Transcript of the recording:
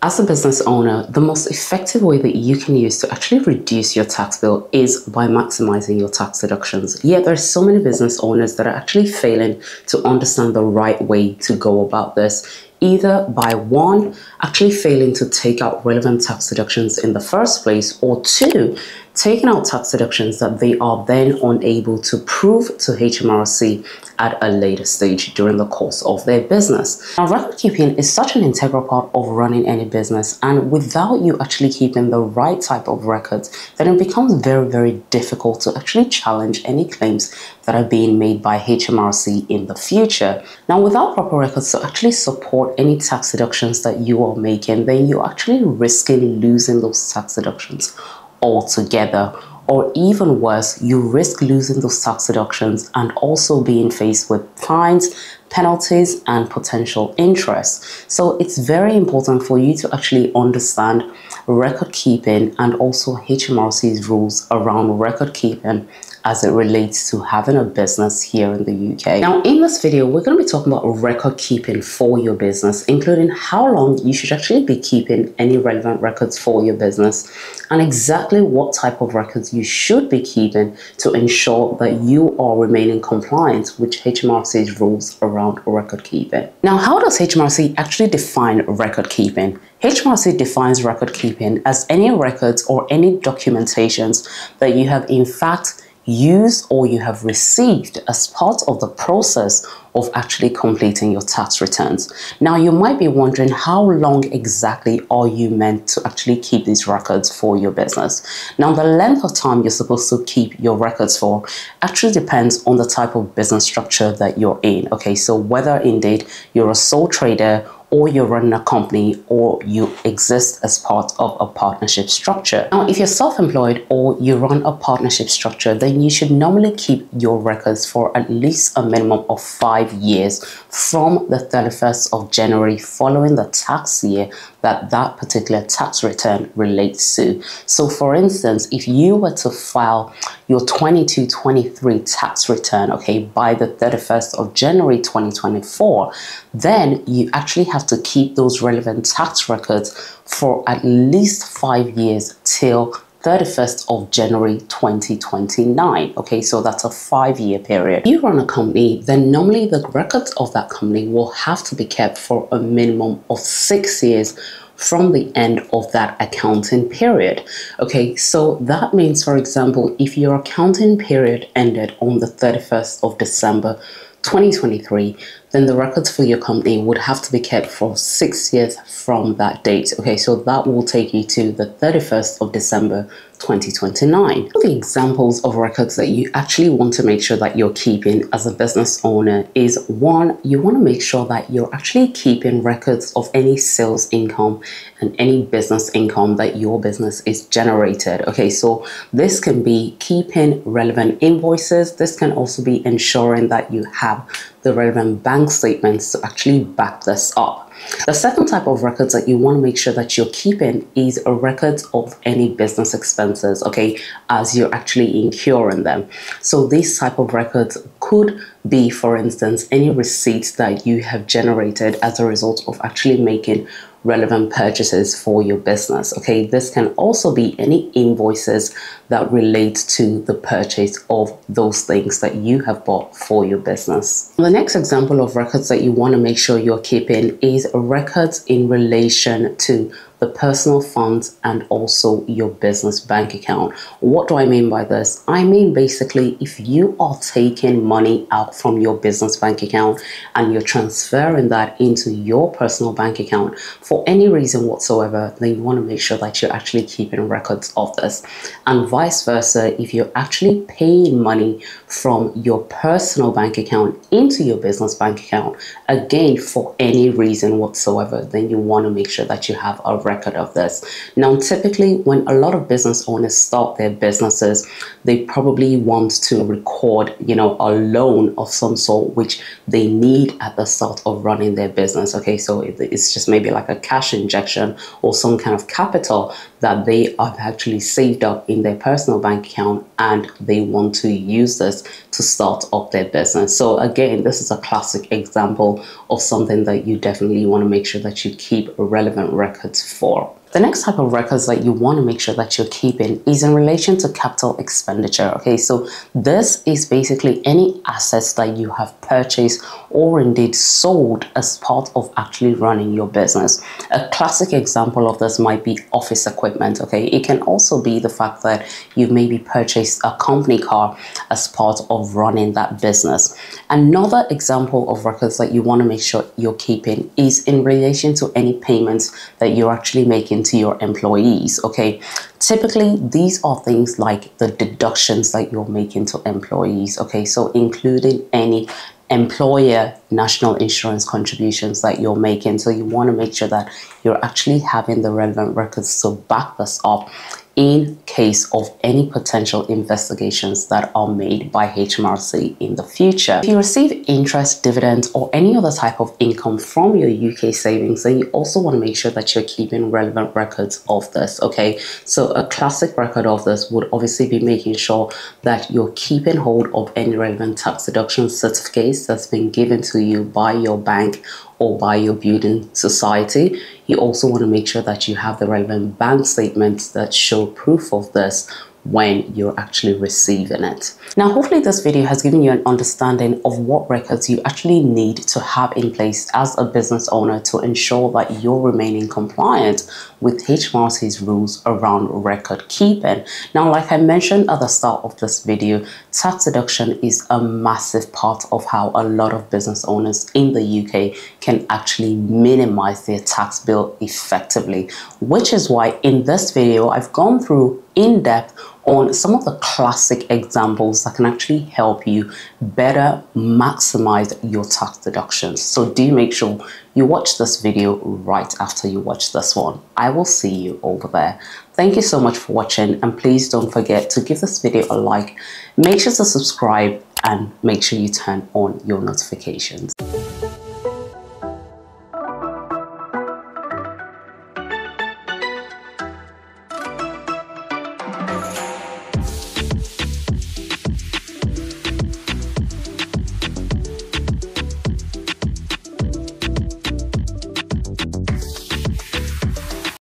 As a business owner, the most effective way that you can use to actually reduce your tax bill is by maximizing your tax deductions. Yet there are so many business owners that are actually failing to understand the right way to go about this. Either by one, actually failing to take out relevant tax deductions in the first place, or two, taking out tax deductions that they are then unable to prove to Hmrc at a later stage during the course of their business. Now, record keeping is such an integral part of running any business, and without you actually keeping the right type of records, then it becomes very, very difficult to actually challenge any claims that are being made by Hmrc in the future. Now, without proper records to actually support any tax deductions that you are making, then you're actually risking losing those tax deductions altogether. Or even worse, you risk losing those tax deductions and also being faced with fines, penalties, and potential interest. So it's very important for you to actually understand record keeping and also Hmrc's rules around record keeping as it relates to having a business here in the UK. Now, in this video, we're going to be talking about record keeping for your business, including how long you should actually be keeping any relevant records for your business, and exactly what type of records you should be keeping to ensure that you are remaining compliant with Hmrc's rules around record keeping. Now, how does Hmrc actually define record keeping? Hmrc defines record keeping as any records or any documentations that you have in fact used or you have received as part of the process of actually completing your tax returns. Now, you might be wondering, how long exactly are you meant to actually keep these records for your business? Now, the length of time you're supposed to keep your records for actually depends on the type of business structure that you're in. Okay, so whether indeed you're a sole trader, or you're running a company, or you exist as part of a partnership structure. Now, if you're self-employed or you run a partnership structure, then you should normally keep your records for at least a minimum of 5 years from the 31st of January following the tax year that that particular tax return relates to. So for instance, if you were to file your 22-23 tax return, okay, by the 31st of January 2024, then you actually have to keep those relevant tax records for at least 5 years till 31st of January 2029. Okay, so that's a 5-year period. If you run a company, then normally the records of that company will have to be kept for a minimum of 6 years from the end of that accounting period. Okay, so that means, for example, if your accounting period ended on the 31st of December 2023, then the records for your company would have to be kept for 6 years from that date. Okay, so that will take you to the 31st of December 2029. The examples of records that you actually want to make sure that you're keeping as a business owner is, one, you want to make sure that you're actually keeping records of any sales income and any business income that your business is generated. Okay, so this can be keeping relevant invoices. This can also be ensuring that you have the relevant bank statements to actually back this up. The second type of records that you want to make sure that you're keeping is a record of any business expenses, okay, as you're actually incurring them. So these type of records could be, for instance, any receipts that you have generated as a result of actually making relevant purchases for your business. Okay, this can also be any invoices that relate to the purchase of those things that you have bought for your business. The next example of records that you want to make sure you're keeping is records in relation to the personal funds and also your business bank account. What do I mean by this? I mean, basically, if you are taking money out from your business bank account and you're transferring that into your personal bank account for any reason whatsoever, then you want to make sure that you're actually keeping records of this. And vice versa, if you're actually paying money from your personal bank account into your business bank account, again, for any reason whatsoever, then you want to make sure that you have a record of this. Now, typically when a lot of business owners start their businesses, they probably want to record, a loan of some sort which they need at the start of running their business. Okay, so it's just maybe like a cash injection or some kind of capital that they have actually saved up in their personal bank account, and they want to use this to start up their business. So again, this is a classic example of something that you definitely want to make sure that you keep relevant records for. The next type of records that you want to make sure that you're keeping is in relation to capital expenditure. Okay, so this is basically any assets that you have purchased or indeed sold as part of actually running your business. A classic example of this might be office equipment. Okay, it can also be the fact that you've maybe purchased a company car as part of running that business. Another example of records that you want to make sure you're keeping is in relation to any payments that you're actually making to your employees. Okay, typically these are things like the deductions that you're making to employees. Okay, so including any employer national insurance contributions that you're making. So you want to make sure that you're actually having the relevant records to back this up in case of any potential investigations that are made by Hmrc in the future. If you receive interest, dividends, or any other type of income from your UK savings, then you also want to make sure that you're keeping relevant records of this. Okay, so a classic record of this would obviously be making sure that you're keeping hold of any relevant tax deduction certificates that's been given to you by your bank or by your building society. You also want to make sure that you have the relevant bank statements that show proof of this when you're actually receiving it. Now, hopefully this video has given you an understanding of what records you actually need to have in place as a business owner to ensure that you're remaining compliant with Hmrc's rules around record keeping. Now, like I mentioned at the start of this video, tax deduction is a massive part of how a lot of business owners in the UK can actually minimize their tax bill effectively, which is why in this video I've gone through in depth on some of the classic examples that can actually help you better maximize your tax deductions. So do make sure you watch this video right after you watch this one. I will see you over there. Thank you so much for watching, and please don't forget to give this video a like, make sure to subscribe, and make sure you turn on your notifications.